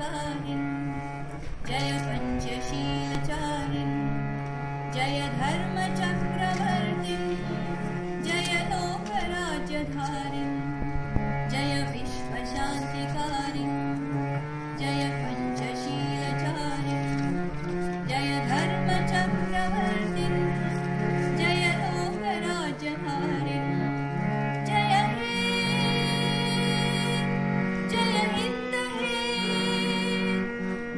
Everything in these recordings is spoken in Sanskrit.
क्रान्तिकारिन् जय पञ्चशीलचारिन् जय धर्मचक्रवर्तिन् जय लोकराज्यधारिन् जय विश्वशान्तिकारिन् जय पञ्चशीलचारिन् जय धर्मचक्रवर्तिन् जय लोकराज्यधारिन् जय हे जय हिन्द हे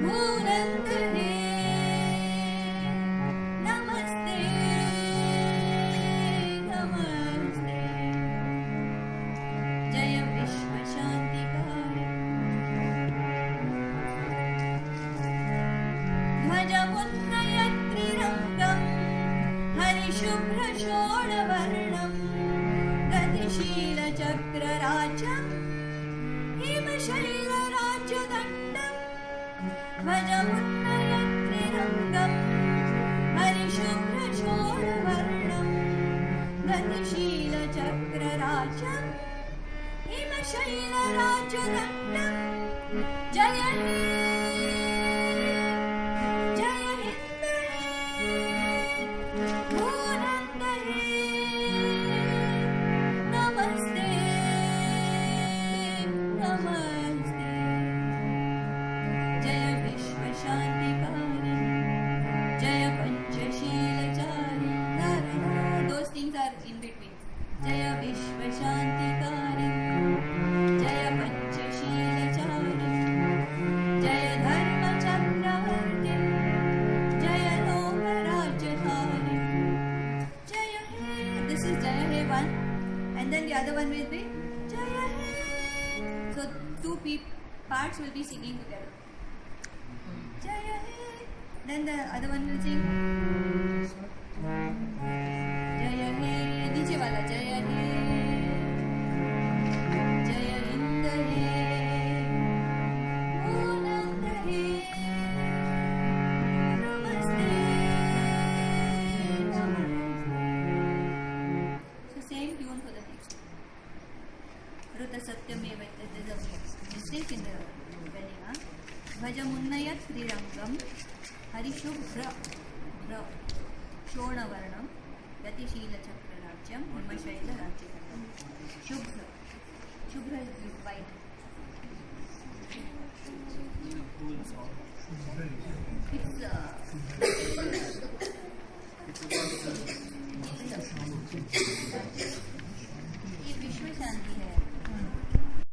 भूनन्द हे नमस्ते नमस्ते जय विश्वशान्तिकारिन् ध्वजमुन्नयत्रिरङ्गम् हरिशुभ्रशोणवर्णम् गतिशीलचक्रराज्यम् हिमशैलराज्यदण्डम् ध्वजमुन्नयत्रिरङ्गम् हरिशुभ्रशोणवर्णम् गतिशीलचक्रराज्यम् हिमशैलराज्यदण्डम् जय हे जय हिन्द हे भूनन्द हे नमस्ते नमस्ते जय विश्वशान्तिकारिन् जय पञ्चशीलचारिन् those things are in between जय विश्वशान्तिकारिन् जय पञ्चशीलचारिन् जय धर्मचक्रवर्तिन् जय लोकराज्यधारिन् जय हे this is जय हे one and then the other one will be jaya he so two parts will be singing together jaya he then the other one will sing jaya he niche wala jaya he jaya hind he bhunand he namaste namaste so same tune for the next Ruta Satyameva, there's a mistake in the spelling. Bhajamunnayat Trirangam Harishubhra Shonavarnam Gatishila Chakrarajyam Himashayla Rajyakam Shubhra is white.